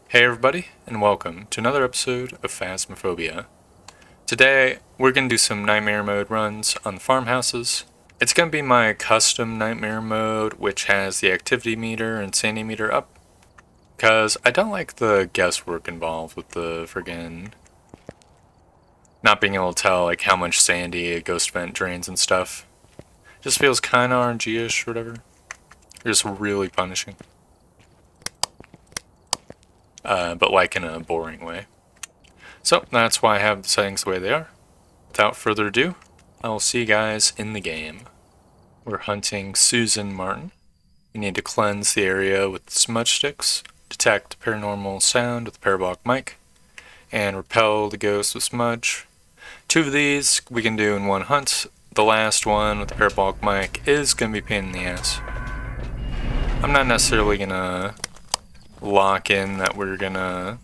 Hey everybody, and welcome to another episode of Phasmophobia. Today, we're going to do some nightmare mode runs on the farmhouses. It's going to be my custom nightmare mode, which has the activity meter and sanity meter up, because I don't like the guesswork involved with the friggin' not being able to tell like how much sanity a ghost vent drains and stuff. Just feels kind of RNG-ish or whatever. Just really punishing. But like in a boring way. So that's why I have the settings the way they are. Without further ado, I will see you guys in the game. We're hunting Susan Martin. We need to cleanse the area with smudge sticks, detect paranormal sound with a parabolic mic, and repel the ghost with smudge. 2 of these we can do in one hunt. The last one with the parabolic mic is going to be a pain in the ass. I'm not necessarily going to lock in that we're going to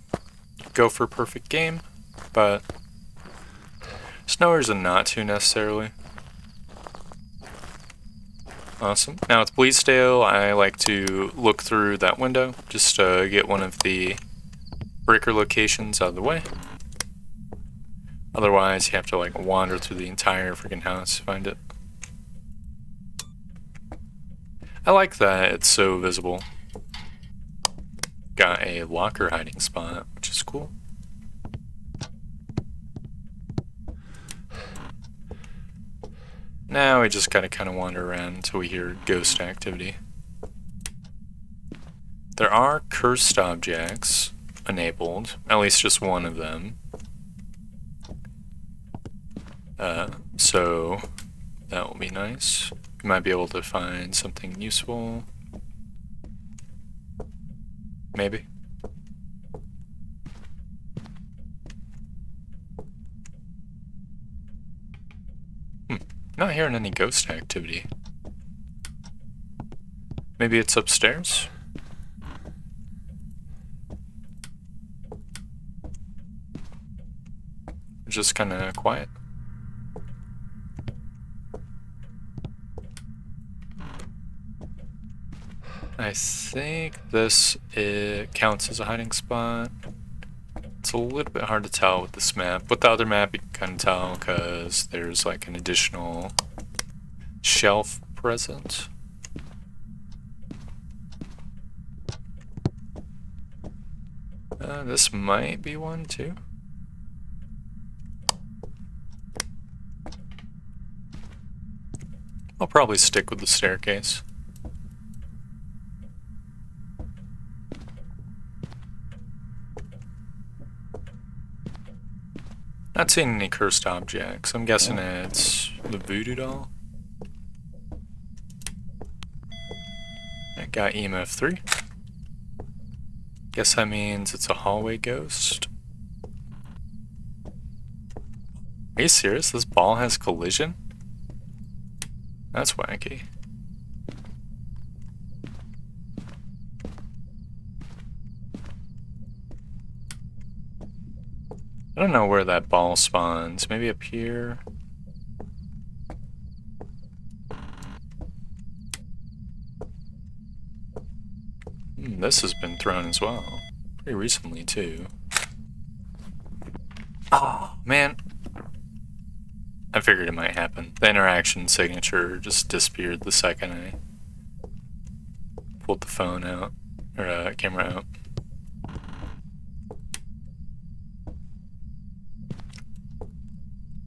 go for a perfect game, but snowers and not to necessarily. Awesome. Now with Bleasdale, I like to look through that window just to get one of the breaker locations out of the way. Otherwise, you have to like wander through the entire freaking house to find it. I like that it's so visible. Got a locker hiding spot, which is cool. Now we just gotta kind of wander around until we hear ghost activity. There are cursed objects enabled, at least just one of them. So that will be nice. You might be able to find something useful. Maybe. Not hearing any ghost activity. Maybe it's upstairs? Just kind of quiet. I think this counts as a hiding spot. It's a little bit hard to tell with this map. With the other map, you can kind of tell because there's like an additional shelf present. This might be one too. I'll probably stick with the staircase. Not seeing any cursed objects. I'm guessing it's the voodoo doll. I got EMF 3. Guess that means it's a hallway ghost. Are you serious? This ball has collision? That's wacky. I don't know where that ball spawns. Maybe up here? This has been thrown as well. Pretty recently, too. Oh, man. I figured it might happen. The interaction signature just disappeared the second I pulled the phone out, or camera out.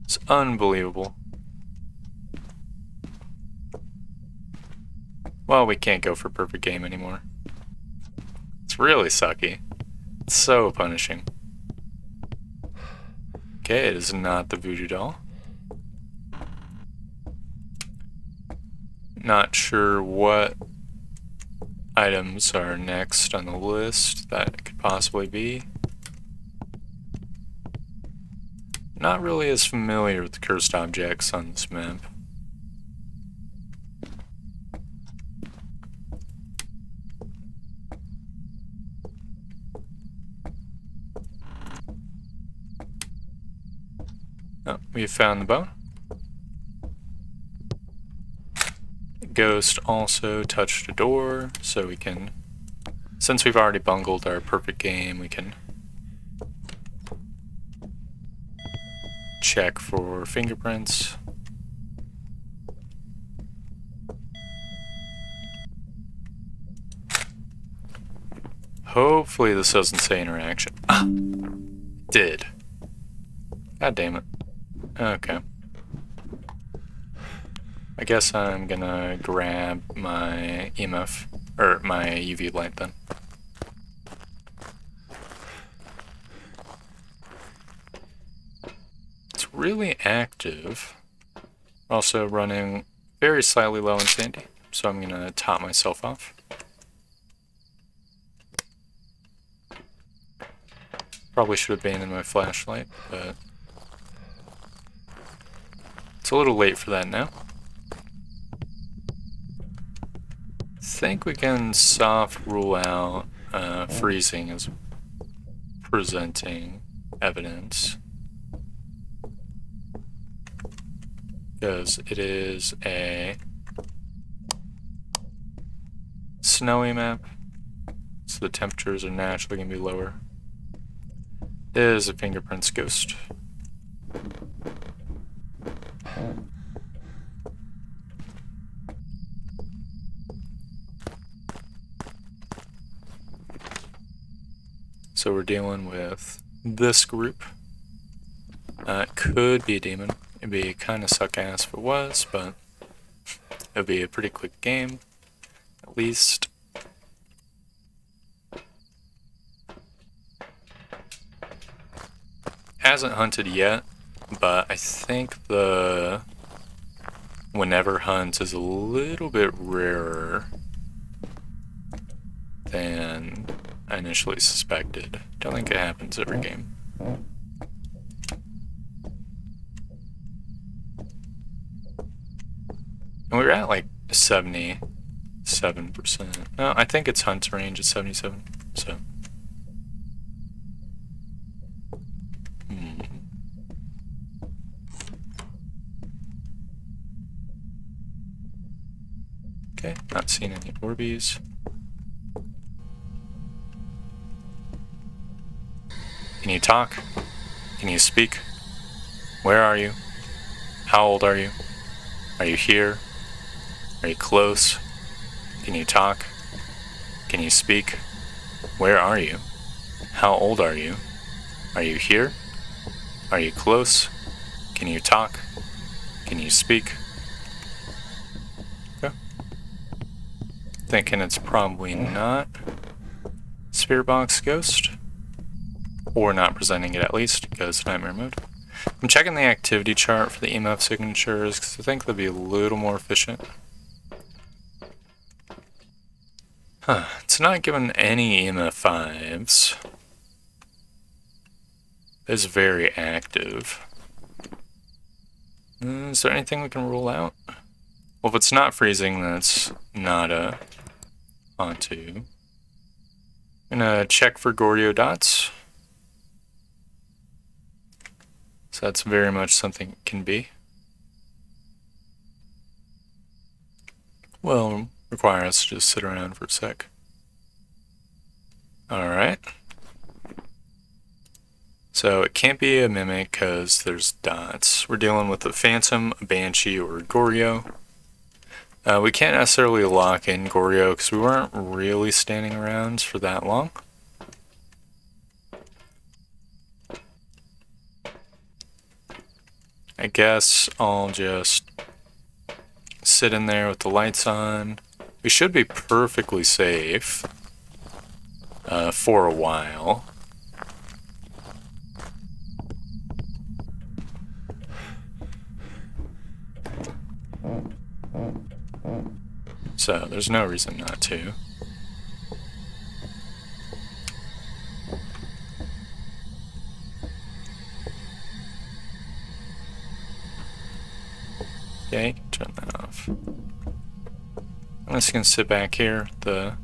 It's unbelievable. Well, we can't go for perfect game anymore. It's really sucky. It's so punishing. Okay, it is not the voodoo doll. Not sure what items are next on the list that it could possibly be. Not really as familiar with the cursed objects on this map. Oh, we found the bone. Ghost also touched a door, so we can Since we've already bungled our perfect game, we can check for fingerprints. Hopefully this doesn't say interaction. Ah! Did. God damn it. Okay. I guess I'm gonna grab my EMF, or my UV light then. It's really active. Also running very slightly low in sandy, so I'm gonna top myself off. Probably should have abandoned my flashlight, but it's a little late for that now. I think we can soft rule out freezing as presenting evidence, because it is a snowy map, so the temperatures are naturally going to be lower. It is a fingerprints ghost. So we're dealing with this group. It could be a demon. It'd be kind of suck ass if it was, but it'd be a pretty quick game, at least. Hasn't hunted yet, but I think the whenever hunt is a little bit rarer than I initially suspected. Don't think it happens every game. And we're at like 77%. No, I think its hunt range is 77, so. Okay, not seeing any Orbeez. Can you talk? Can you speak? Where are you? How old are you? Are you here? Are you close? Can you talk? Can you speak? Where are you? How old are you? Are you here? Are you close? Can you talk? Can you speak? Okay. Thinking it's probably not Spirit Box Ghost. Or not presenting it at least, because Nightmare Mode. I'm checking the activity chart for the EMF signatures, because I think they'll be a little more efficient. Huh, it's not giving any EMF 5s. It's very active. Is there anything we can rule out? Well, if it's not freezing, then it's not a Hantu. I'm gonna check for Goryo dots. So that's very much something it can be. Well, require us to just sit around for a sec. Alright. So it can't be a mimic because there's dots. We're dealing with a phantom, a banshee, or a Goryo. We can't necessarily lock in Goryo because we weren't really standing around for that long. I guess I'll just sit in there with the lights on. We should be perfectly safe for a while. So there's no reason not to. Okay, turn that off. I'm just gonna sit back here, the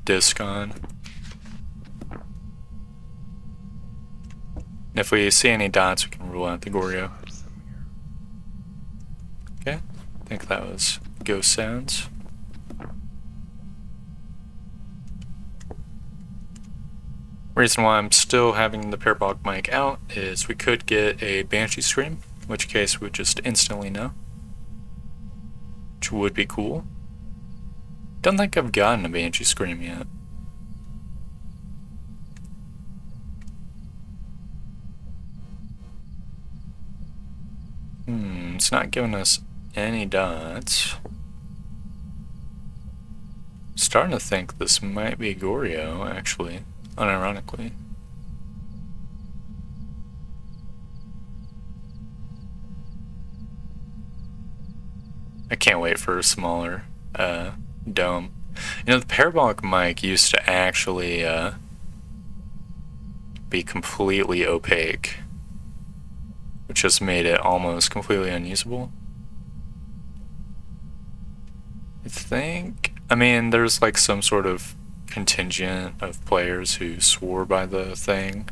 disc on. And if we see any dots, we can rule out the Goryo. Okay, I think that was ghost sounds. Reason why I'm still having the parabolic mic out is we could get a banshee scream, in which case we would just instantly know, which would be cool. Don't think I've gotten a banshee scream yet. It's not giving us any dots. Starting to think this might be Goryo, actually, unironically. I can't wait for a smaller dome. You know, the parabolic mic used to actually be completely opaque, which just made it almost completely unusable. I mean, there's like some sort of contingent of players who swore by the thing.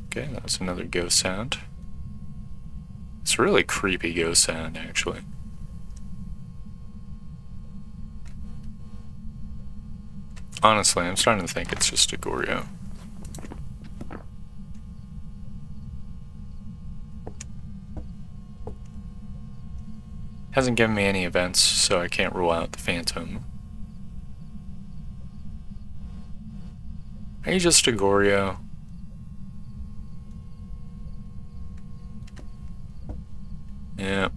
Okay, that was another ghost sound. It's a really creepy ghost sound, actually. Honestly, I'm starting to think it's just a Goryo. Hasn't given me any events, so I can't rule out the phantom. Are you just a Goryo? Yeah.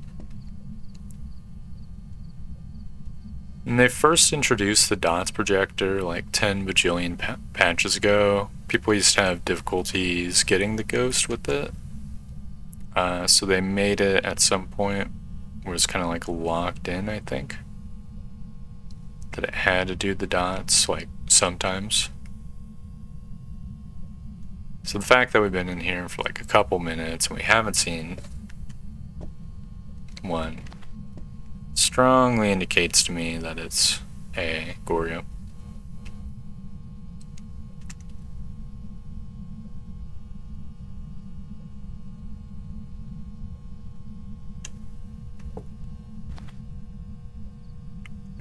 When they first introduced the dots projector like 10 bajillion patches ago, people used to have difficulties getting the ghost with it. So they made it at some point where it's kind of like locked in, I think. That it had to do the dots, like, sometimes. So the fact that we've been in here for like a couple minutes and we haven't seen one strongly indicates to me that it's a Goryo.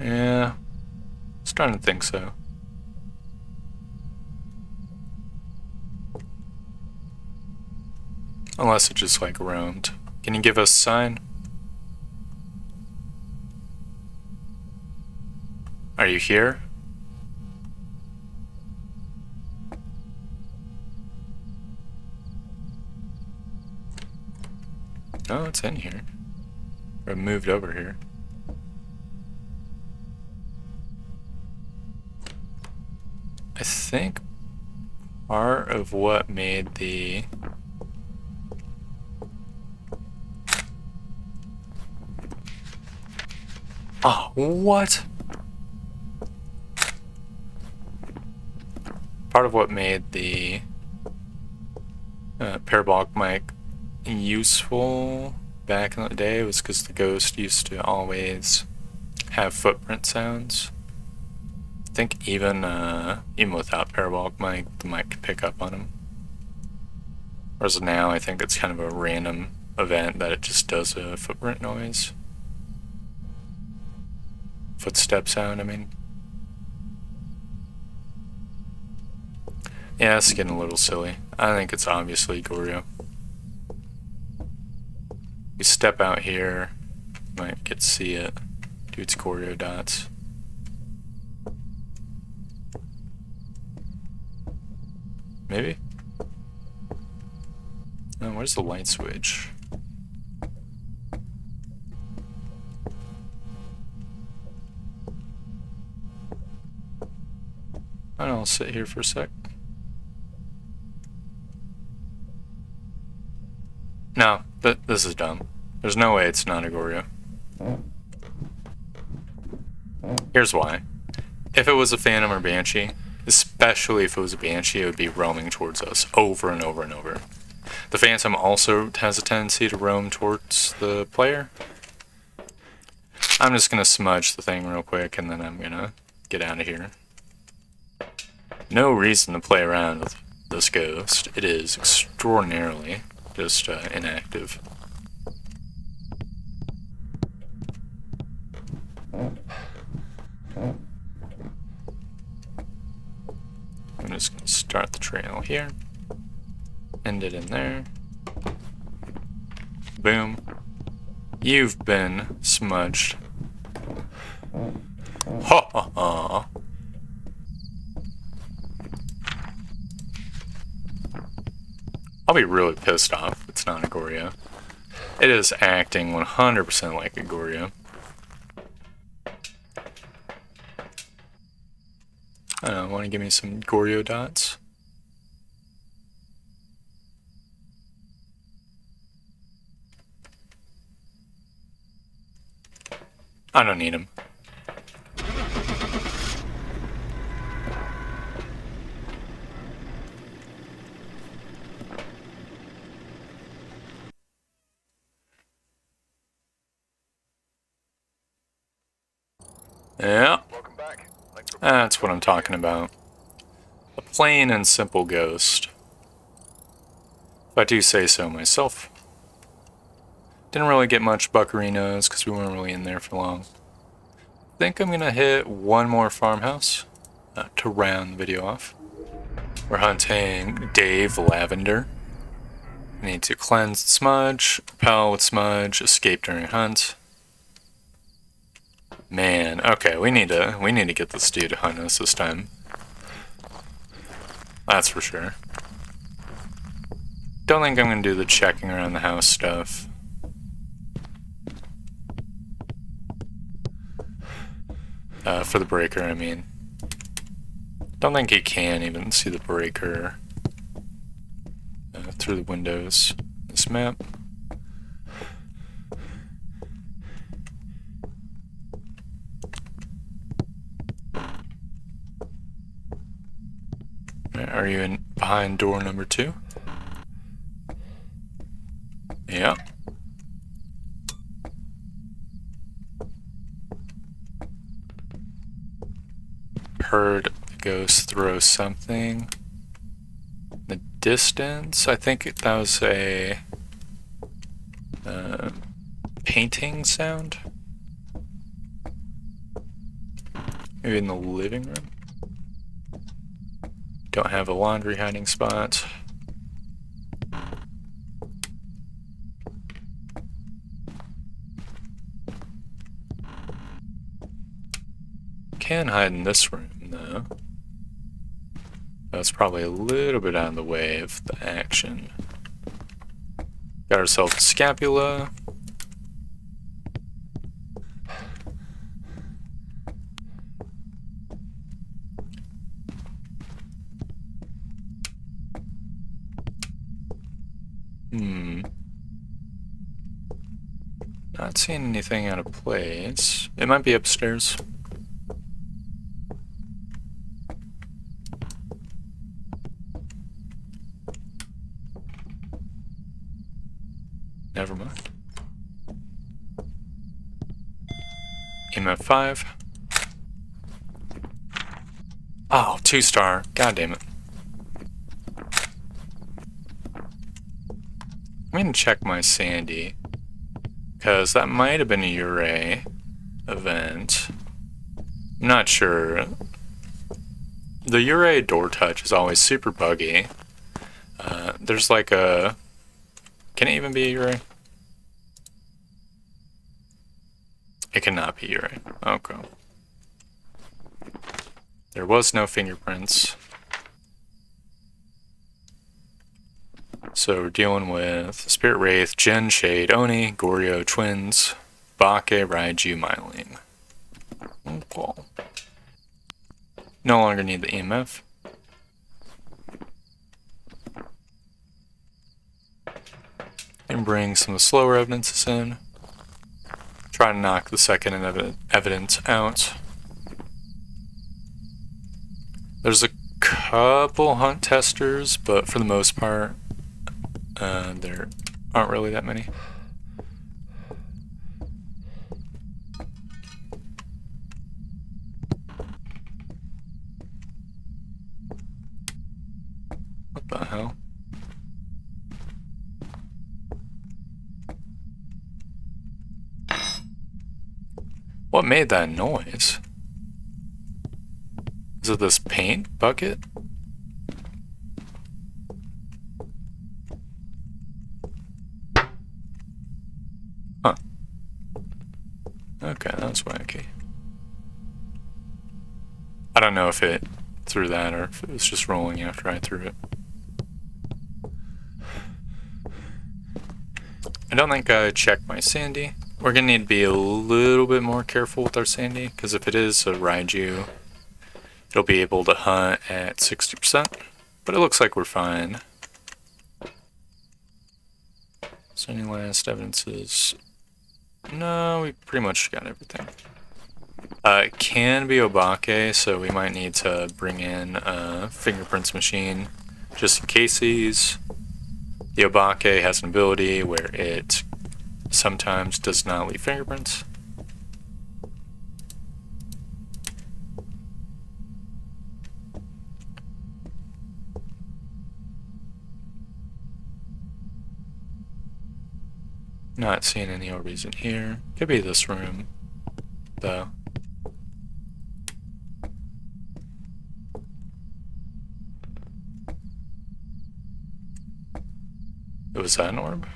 Yeah, starting to think so. Unless it just like roamed. Can you give us a sign? Are you here? No, it's in here. Or moved over here. I think part of what made the what? Part of what made the parabolic mic useful back in the day was because the ghost used to always have footprint sounds. I think even without parabolic mic, the mic could pick up on them. Whereas now, I think it's kind of a random event that it just does a footprint noise. Footstep sound, I mean. Yeah, it's getting a little silly. I think it's obviously Goryo. You step out here, you might get to see it. Dude's Goryo dots. Maybe? Oh, where's the light switch? I don't know, I'll sit here for a sec. No, this is dumb. There's no way it's not a Goryo. Here's why. If it was a Phantom or Banshee, especially if it was a Banshee, it would be roaming towards us over and over and over. The Phantom also has a tendency to roam towards the player. I'm just gonna smudge the thing real quick and then I'm gonna get out of here. No reason to play around with this ghost. It is extraordinarily just inactive. I'm just going to start the trail here. End it in there. Boom. You've been smudged. Ha ha ha. I'll be really pissed off if it's not a Goryo. It is acting 100% like a Goryo. I don't know, want to give me some Goryo dots? I don't need them. Yeah. That's what I'm talking about. A plain and simple ghost. If I do say so myself. Didn't really get much buccarinos because we weren't really in there for long. I think I'm gonna hit one more farmhouse to round the video off. We're hunting Dave Lavender. We need to cleanse with smudge, repel with smudge, escape during hunt. Man, okay, we need to get this dude to hunt us this time. That's for sure. Don't think I'm gonna do the checking around the house stuff. For the breaker, I mean. Don't think he can even see the breaker through the windows. This map. Are you in behind door number 2? Yeah. Heard the ghost throw something in the distance. I think that was a painting sound. Maybe in the living room. Don't have a laundry hiding spot. Can hide in this room, though. That's probably a little bit out of the way of the action. Got ourselves a scapula. Not seeing anything out of place. It might be upstairs. Never mind. EMF 5. Oh, 2-star. God damn it. I'm gonna check my Sandy. Because that might have been a Ure event. I'm not sure. The Ure door touch is always super buggy. There's like a... Can it even be a Ure? It cannot be Ure. Okay. There was no fingerprints. So we're dealing with Spirit Wraith, Gen Shade, Oni, Goryo, Twins, Bake, Raiju, Myling. Okay. No longer need the EMF. And bring some of the slower evidences in. Try to knock the second evidence out. There's a couple hunt testers, but for the most part, there aren't really that many. What What made that noise? Is it this paint bucket? Huh. Okay, that's wacky. I don't know if it threw that or if it was just rolling after I threw it. I don't think I checked my sandy. We're gonna need to be a little bit more careful with our sandy, because if it is a Raiju, it'll be able to hunt at 60%, but it looks like we're fine. So any last evidences? No, we pretty much got everything. It can be Obake, so we might need to bring in a fingerprints machine just in case these. The Obake has an ability where it sometimes does not leave fingerprints. Not seeing any Orbeez in here. Could be this room, though. Was that an orb?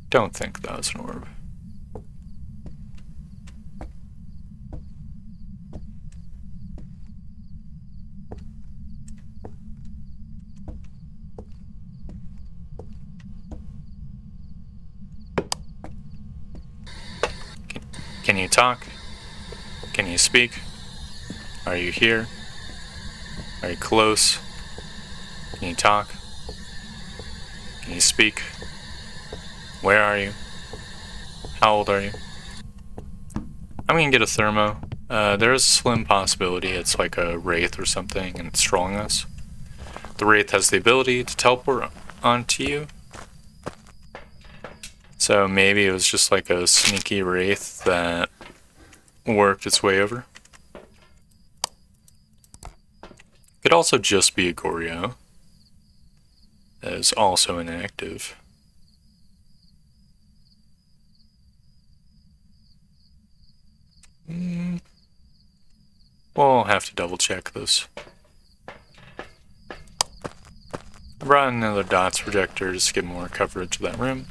Don't think that was an orb. Can you talk? Can you speak? Are you here? Are you close? Can you talk? Can you speak? Where are you? How old are you? I'm gonna get a thermo. There's a slim possibility it's like a wraith or something and it's trolling us. The wraith has the ability to teleport onto you. So maybe it was just like a sneaky wraith that worked its way over. Could also just be a Goryo that is also inactive. We'll have to double check this. I brought in another dots projector just to get more coverage of that room.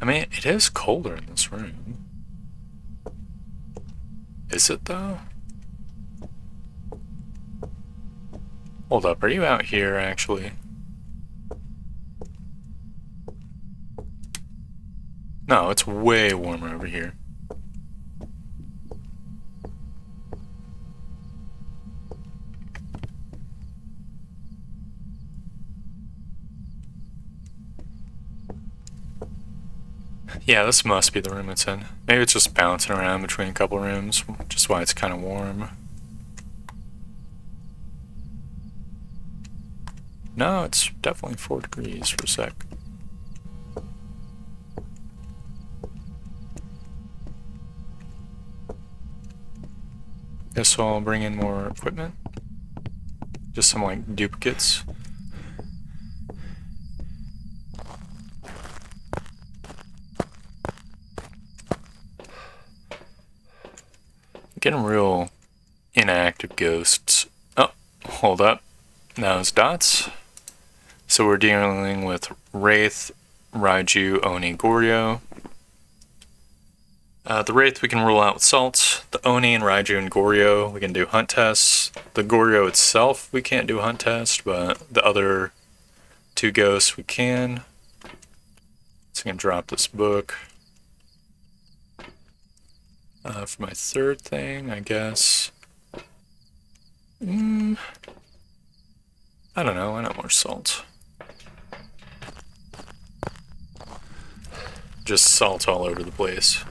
I mean, it is colder in this room. Is it though? Hold up, are you out here actually? No, it's way warmer over here. Yeah, this must be the room it's in. Maybe it's just bouncing around between a couple rooms, just why it's kind of warm. No, it's definitely 4 degrees for a sec. Guess I'll bring in more equipment. Just some like duplicates. Getting real inactive ghosts. Oh, hold up. That was dots. So we're dealing with Wraith, Raiju, Oni, Goryo. The Wraith we can rule out with Salt. The Oni and Raiju and Goryo we can do hunt tests. The Goryo itself we can't do a hunt test, but the other 2 ghosts we can. So I can drop this book. For my 3rd thing, I guess. I don't know, why not more salt? Just salt all over the place.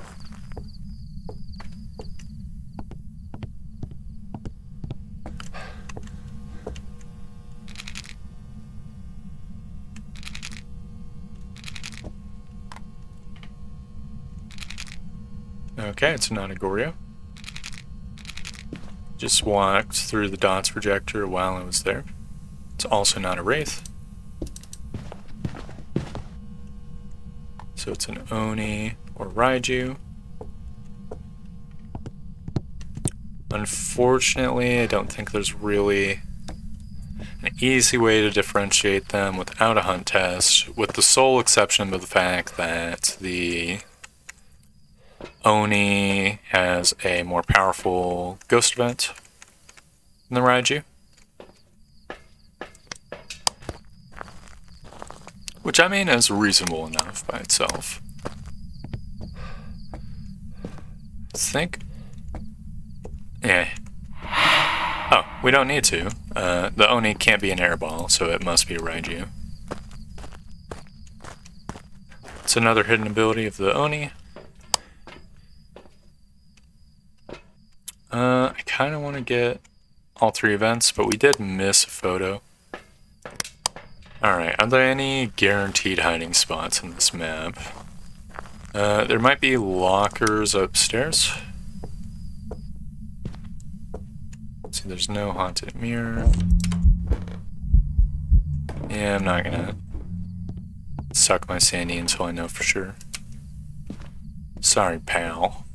Okay, it's not a Goryo. Just walked through the dots projector while I was there. It's also not a Wraith. So it's an Oni or Raiju. Unfortunately, I don't think there's really an easy way to differentiate them without a hunt test, with the sole exception of the fact that the Oni has a more powerful ghost event than the Raiju. Which I mean is reasonable enough by itself. I think. Oh, we don't need to. The Oni can't be an airball, so it must be a Raiju. It's another hidden ability of the Oni. I kind of want to get all three events, but we did miss a photo. Alright, are there any guaranteed hiding spots in this map? There might be lockers upstairs. See, there's no haunted mirror. Yeah, I'm not gonna suck my sandy until I know for sure. Sorry, pal.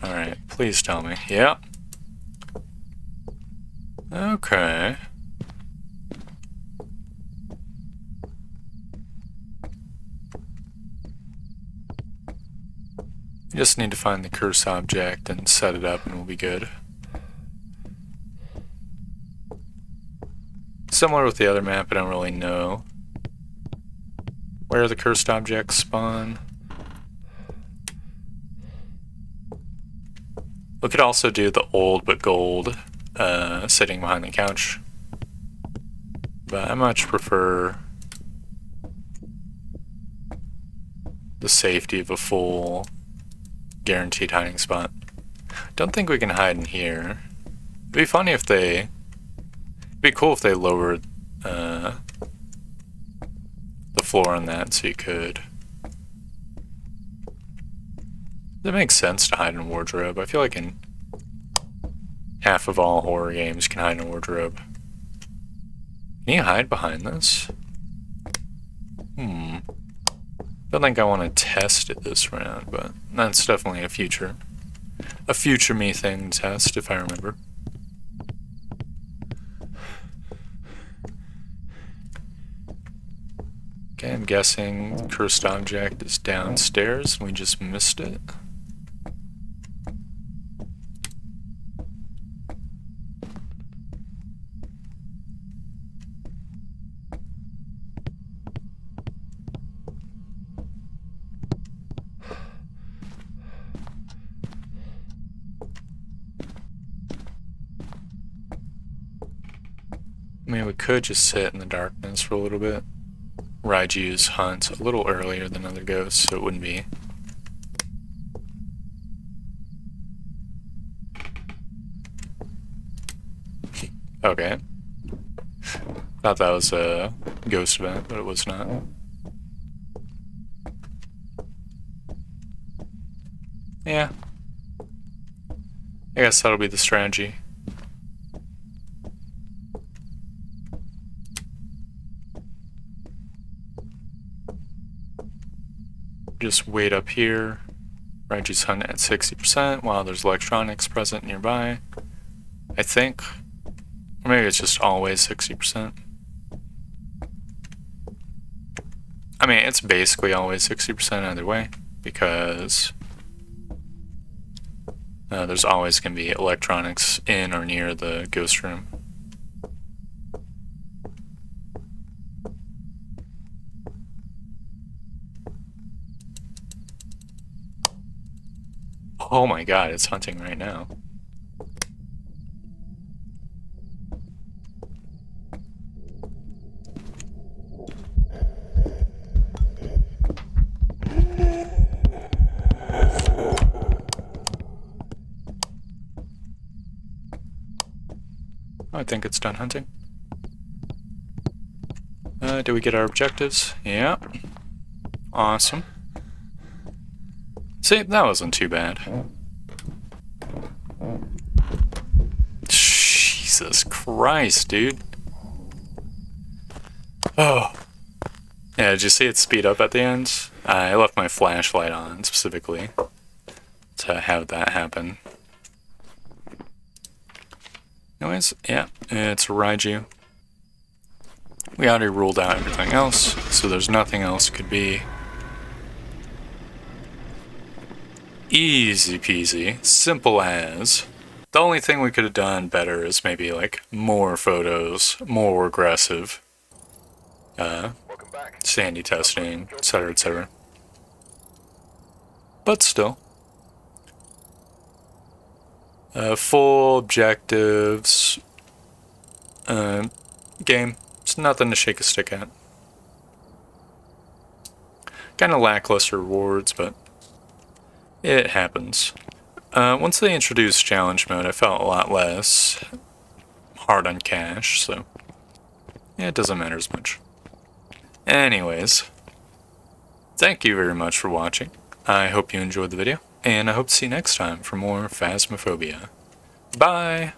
Alright, please tell me. Yeah. Okay. You just need to find the curse object and set it up and we'll be good. Similar with the other map, I don't really know where the cursed objects spawn. We could also do the old but gold sitting behind the couch. But I much prefer the safety of a full guaranteed hiding spot. Don't think we can hide in here. It'd be funny if they... It'd be cool if they lowered the floor on that so you could... It makes sense to hide in a wardrobe. I feel like in half of all horror games you can hide in a wardrobe. Can you hide behind this? Don't think I want to test it this round, but that's definitely a future me thing to test if I remember. Okay, I'm guessing the cursed object is downstairs and we just missed it. I mean, we could just sit in the darkness for a little bit. Raiju's hunt a little earlier than other ghosts, so it wouldn't be. Okay. Thought that was a ghost event, but it was not. Yeah. I guess that'll be the strategy. Just wait up here. Raiju's hunt at 60% while there's electronics present nearby. I think. Or maybe it's just always 60%. I mean, it's basically always 60% either way, because there's always going to be electronics in or near the ghost room. Oh my god, it's hunting right now. I think it's done hunting. Did we get our objectives? Yeah. Awesome. See, that wasn't too bad. Jesus Christ, dude. Oh. Yeah, did you see it speed up at the end? I left my flashlight on specifically to have that happen. Anyways, yeah, it's Raiju. We already ruled out everything else, so there's nothing else could be. Easy peasy, simple as. The only thing we could have done better is maybe like more photos, more aggressive. Sandy testing, etc., etc. But still. Full objectives. Game. It's nothing to shake a stick at. Kind of lackluster rewards, but it happens. Once they introduced challenge mode, I felt a lot less hard on cash, so yeah, it doesn't matter as much. Anyways, thank you very much for watching. I hope you enjoyed the video, and I hope to see you next time for more Phasmophobia. Bye!